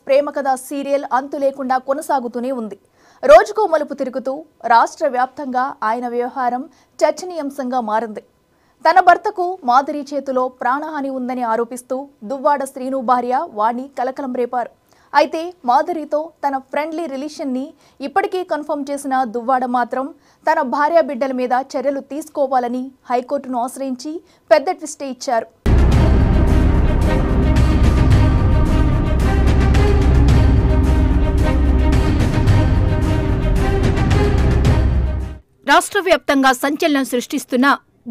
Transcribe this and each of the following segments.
ప్రేమ కథ సీరియల్ అంతు లేకుండా కొనసాగుతూనే ఉంది. రోజుకో మలుపు తిరుగుతూ రాష్ట్ర వ్యాప్తంగా ఆయన వ్యవహారం చర్చనీయాంశంగా మారింది. తన భర్తకు మాధురి చేతిలో ప్రాణహాని ఉందని ఆరోపిస్తూ దువ్వాడ శ్రీను భార్య వాణి కలకలం రేపారు. అయితే మాధురితో తన ఫ్రెండ్లీ రిలేషన్ని ఇప్పటికీ కన్ఫర్మ్ చేసిన దువ్వాడ మాత్రం తన భార్య బిడ్డల మీద చర్యలు తీసుకోవాలని హైకోర్టును ఆశ్రయించి పెద్ద ట్విస్టే ఇచ్చారు. రాష్ట్ర వ్యాప్తంగా సంచలనం సృష్టిస్తున్న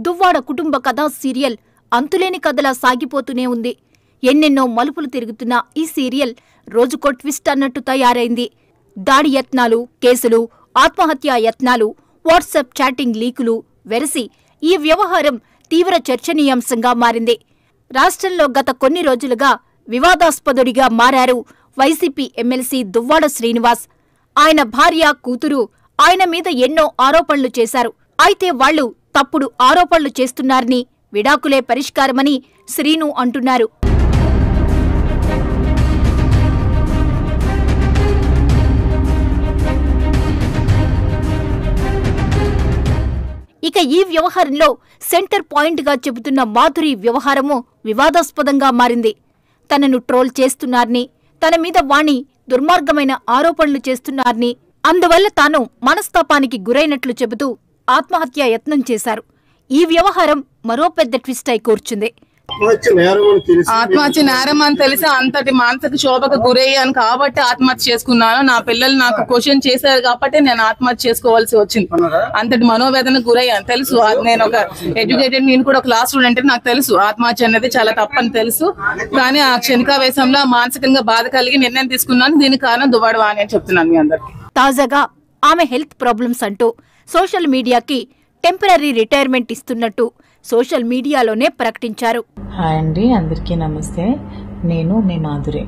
దువ్వాడ కుటుంబ కథా సీరియల్ అంతులేని కథలా సాగిపోతూనే ఉంది. ఎన్నెన్నో మలుపులు తిరుగుతున్న ఈ సీరియల్ రోజుకో ట్విస్ట్ అన్నట్టు తయారైంది. దాడి యత్నాలు, కేసులు, ఆత్మహత్యా యత్నాలు, వాట్సాప్ చాటింగ్ లీకులు వెరసి ఈ వ్యవహారం తీవ్ర చర్చనీయాంశంగా మారింది. రాష్ట్రంలో గత కొన్ని రోజులుగా వివాదాస్పదుడిగా మారారు వైసీపీ ఎమ్మెల్సీ దువ్వాడ శ్రీనివాస్. ఆయన భార్య, కూతురు ఆయన మీద ఎన్నో ఆరోపణలు చేశారు. అయితే వాళ్లు తప్పుడు ఆరోపణలు చేస్తున్నారని, విడాకులే పరిష్కారమని శ్రీను అంటున్నారు. ఇక ఈ వ్యవహారంలో సెంటర్ పాయింట్గా చెబుతున్న మాధురి వ్యవహారము వివాదాస్పదంగా మారింది. తనను ట్రోల్ చేస్తున్నారని, తన మీద వాణి దుర్మార్గమైన ఆరోపణలు చేస్తున్నారని, అందువల్ల తాను మనస్తాపానికి గురైనట్లు చెబుతూ ఆత్మహత్యా యత్నం చేశారు. ఈ వ్యవహారం మరో పెద్ద ట్విస్ట్ అయి కూర్చుంది. ఆత్మహత్య నేరం అని తెలిసి అంతటి మానసిక శోభకు గురయ్యాను కాబట్టి ఆత్మహత్య చేసుకున్నాను. నా పిల్లలు నాకు క్వశ్చన్ చేశారు కాబట్టి నేను ఆత్మహత్య చేసుకోవాల్సి వచ్చింది. అంతటి మనోవేదనకు గురయ్యాను. తెలుసు నేను ఒక ఎడ్యుకేటెడ్, నేను కూడా ఒక క్లాస్ స్టూడెంట్, నాకు తెలుసు ఆత్మహత్య అనేది చాలా తప్పని తెలుసు. కానీ ఆ క్షణికావేశంలో మానసికంగా బాధ కలిగి నిర్ణయం తీసుకున్నాను. దీనికి కారణం దువ్వాడ వాణి అని చెప్తున్నాను మీ అందరికి. తాజాగా ఆమె హెల్త్ ప్రాబ్లమ్స్ అంటూ సోషల్ మీడియాకి టెంపరరీ రిటైర్మెంట్ ఇస్తున్నట్టు సోషల్ మీడియాలోనే ప్రకటించారు. హాయ్ అండి, అందరికీ నమస్తే. నేను మీ మాధురి.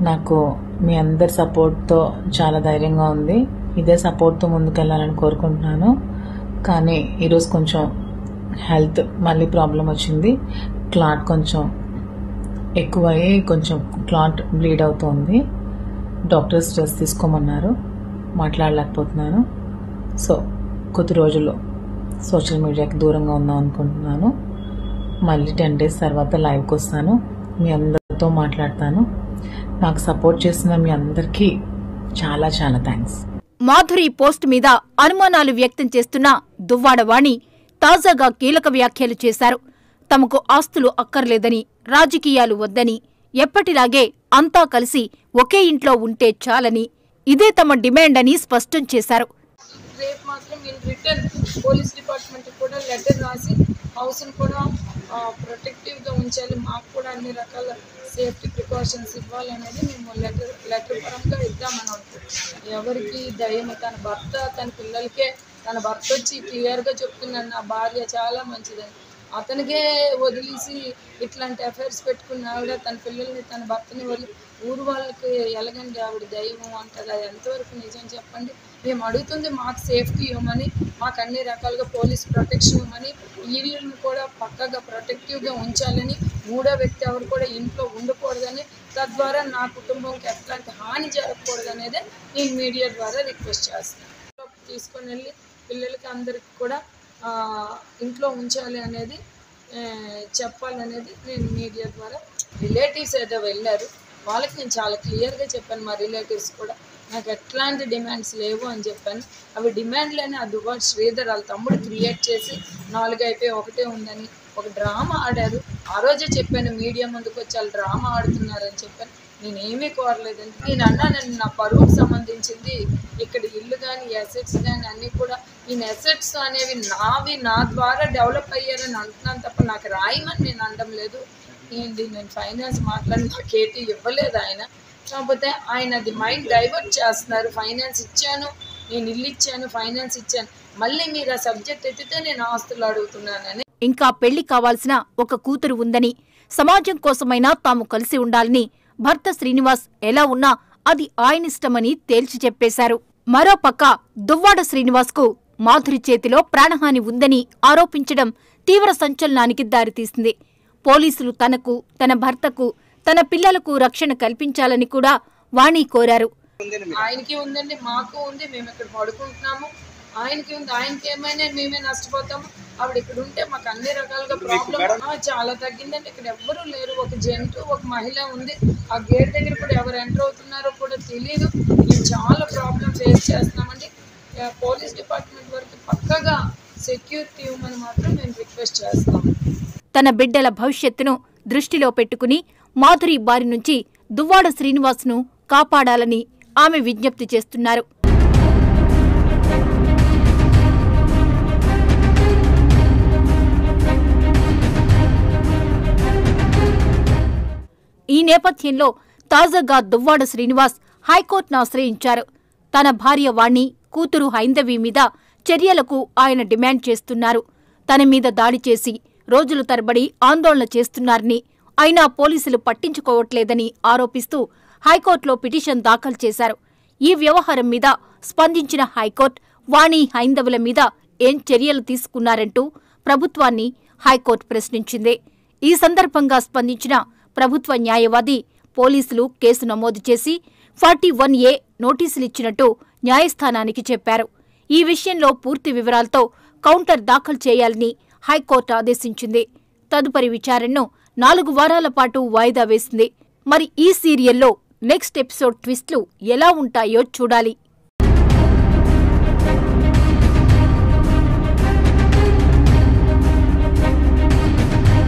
నాకు మీ అందరి సపోర్ట్తో చాలా ధైర్యంగా ఉంది. ఇదే సపోర్ట్తో ముందుకెళ్ళాలని కోరుకుంటున్నాను. కానీ ఈరోజు కొంచెం హెల్త్ మళ్ళీ ప్రాబ్లం వచ్చింది. క్లాట్ కొంచెం ఎక్కువయ్యి కొంచెం క్లాట్ బ్లీడ్ అవుతుంది. డాక్టర్స్ స్ట్రెస్ తీసుకోమన్నారు. మాట్లాడలేకపోతున్నాను. సో కొద్ది రోజుల్లో సోషల్ మీడియాకి దూరంగా ఉందాం అనుకుంటున్నాను. మళ్ళీ 10 days తర్వాత లైవ్కి వస్తాను. మీ అందరితో మాట్లాడతాను. నాకు సపోర్ట్ చేస్తున్న మీ అందరికీ చాలా చాలా థ్యాంక్స్. మాధురి పోస్ట్ మీద అనుమానాలు వ్యక్తం చేస్తున్న దువ్వాడ వాణి తాజాగా కీలక వ్యాఖ్యలు చేశారు. తమకు ఆస్తులు అక్కర్లేదని, రాజకీయాలు వద్దని, ఎప్పటిలాగే అంతా కలిసి ఒకే ఇంట్లో ఉంటే చాలని, ఇదే తమ డిమాండ్ అని స్పష్టం చేశారు. రేపు మాత్రం నేను రిటర్న్ పోలీస్ డిపార్ట్మెంట్ కూడా లెటర్ రాసి హౌస్ని కూడా ప్రొటెక్టివ్గా ఉంచాలి, మాకు కూడా అన్ని రకాల సేఫ్టీ ప్రికాషన్స్ ఇవ్వాలనేది మేము లెటర్ పరంగా ఇద్దామని అనుకుంటున్నాం. ఎవరికి దయ్యం, తన భర్త తన పిల్లలకే, తన భర్త వచ్చి క్లియర్గా చెప్తున్నాను నా భార్య చాలా మంచిదని. అతనికే వదిలేసి ఇట్లాంటి అఫైర్స్ పెట్టుకున్న ఆవిడ తన పిల్లల్ని, తన భర్తని వదిలి ఊరు వాళ్ళకి ఎలాగండి ఆవిడ దైవం అంటారు. అది ఎంతవరకు నిజం చెప్పండి. మేము అడుగుతుంది మాకు సేఫ్టీ ఇవ్వమని, మాకు అన్ని రకాలుగా పోలీస్ ప్రొటెక్షన్ ఇవ్వమని, ఈవీలను కూడా పక్కగా ప్రొటెక్టివ్గా ఉంచాలని, మూడో వ్యక్తి ఎవరు కూడా ఇంట్లో ఉండకూడదని, తద్వారా నా కుటుంబంకి ఎట్లాంటి హాని జరగకూడదనేదే నేను మీడియా ద్వారా రిక్వెస్ట్ చేస్తాను. తీసుకొని వెళ్ళి పిల్లలకి అందరికి కూడా ఇంట్లో ఉంచాలి అనేది చెప్పాలనేది నేను మీడియా ద్వారా. రిలేటివ్స్ ఏదో వెళ్ళారు, వాళ్ళకి నేను చాలా క్లియర్గా చెప్పాను. మా రిలేటివ్స్ కూడా నాకు ఎట్లాంటి డిమాండ్స్ లేవు అని చెప్పాను. అవి డిమాండ్లని ఆ దువ్వాడ శ్రీధర్ వాళ్ళ తమ్ముడు క్రియేట్ చేసి 4 అయిపోయి 1 ఉందని ఒక డ్రామా ఆడారు. ఆ రోజే చెప్పాను మీడియా ముందుకు వచ్చి వాళ్ళు డ్రామా ఆడుతున్నారని చెప్పాను. నేనేమీ కోరలేదండి. నేను అన్నానండి నా పరువుకు సంబంధించింది ఇక్కడ ఇల్లు కానీ అసెట్స్ కానీ అన్నీ కూడా, ఈ అసెట్స్ అనేవి నావి, నా ద్వారా డెవలప్ అయ్యారని అంటున్నాను తప్ప నాకు రాయమని నేను అనడం లేదు. నేను ఫైనాన్స్ మాట్లాడి నాకు ఏటీ ఇవ్వలేదు ఆయన. కాకపోతే ఆయన అది మైండ్ డైవర్ట్ చేస్తున్నారు. ఫైనాన్స్ ఇచ్చాను, నేను ఇల్లు ఇచ్చాను, ఫైనాన్స్ ఇచ్చాను, మళ్ళీ మీరు ఆ సబ్జెక్ట్ ఎత్తితే నేను ఆస్తులు అడుగుతున్నానని. ఇంకా పెళ్లి కావాల్సిన ఒక కూతురు ఉందని, సమాజం కోసమైనా తాము కలిసి ఉండాలని, భర్త శ్రీనివాస్ ఎలా ఉన్నా అది ఆయనిష్టమని తేల్చి చెప్పేశారు. మరోపక్క దువ్వాడ శ్రీనివాస్కు మాధురి చేతిలో ప్రాణహాని ఉందని ఆరోపించడం తీవ్ర సంచలనానికి దారితీసింది. పోలీసులు తనకు, తన భర్తకు తన పిల్లలకు రక్షణ కల్పించాలని కూడా వాణి కోరారు. ఆయనకి ఉందండి, మాకు ఉంది, మేము ఇక్కడ పడుకుంటున్నాము. ఆయనకి ఉంది, ఆయనకి ఏమైనా మేమే నష్టపోతాము. ఆవిడ ఇక్కడ ఉంటే మాకు అన్ని రకాలుగా ప్రాబ్లం చాలా తగ్గిందండి. ఇక్కడ ఎవ్వరూ లేరు, ఒక జంటు ఒక మహిళ ఉంది. ఆ గేట్ దగ్గర కూడా ఎవరు ఎంటర్ అవుతున్నారో కూడా తెలియదు. మేము చాలా ప్రాబ్లం ఫేస్ చేస్తున్నామండి. పోలీస్ డిపార్ట్మెంట్ వరకు పక్కగా సెక్యూరిటీ ఇవ్వమని మాత్రం మేము రిక్వెస్ట్ చేస్తాం. తన బిడ్డల భవిష్యత్తును దృష్టిలో పెట్టుకుని మాధురి బారి నుంచి దువ్వాడ శ్రీనివాస్ను కాపాడాలని ఆమె విజ్ఞప్తి చేస్తున్నారు. ఈ నేపథ్యంలో తాజాగా దువ్వాడ శ్రీనివాస్ హైకోర్టును ఆశ్రయించారు. తన భార్య వాణి, కూతురు హైందవి మీద చర్యలకు ఆయన డిమాండ్ చేస్తున్నారు. తన మీద దాడి చేసి రోజుల తరబడి ఆందోళన చేస్తున్నారని, అయినా పోలీసులు పట్టించుకోవట్లేదని ఆరోపిస్తూ హైకోర్టులో పిటిషన్ దాఖలు చేశారు. ఈ వ్యవహారం మీద స్పందించిన హైకోర్టు వాణి, హైందవుల మీద ఏం చర్యలు తీసుకున్నారంటూ ప్రభుత్వాన్ని హైకోర్టు ప్రశ్నించింది. ఈ సందర్భంగా స్పందించిన ప్రభుత్వ న్యాయవాది పోలీసులు కేసు నమోదు చేసి 41A నోటీసులిచ్చినట్టు న్యాయస్థానానికి చెప్పారు. ఈ విషయంలో పూర్తి వివరాలతో కౌంటర్ దాఖలు చేయాలని హైకోర్టు ఆదేశించింది. తదుపరి విచారణను 4 వారాల పాటు వాయిదా వేసింది. మరి ఈ సీరియల్లో నెక్స్ట్ ఎపిసోడ్ ట్విస్టులు ఎలా ఉంటాయో చూడాలి.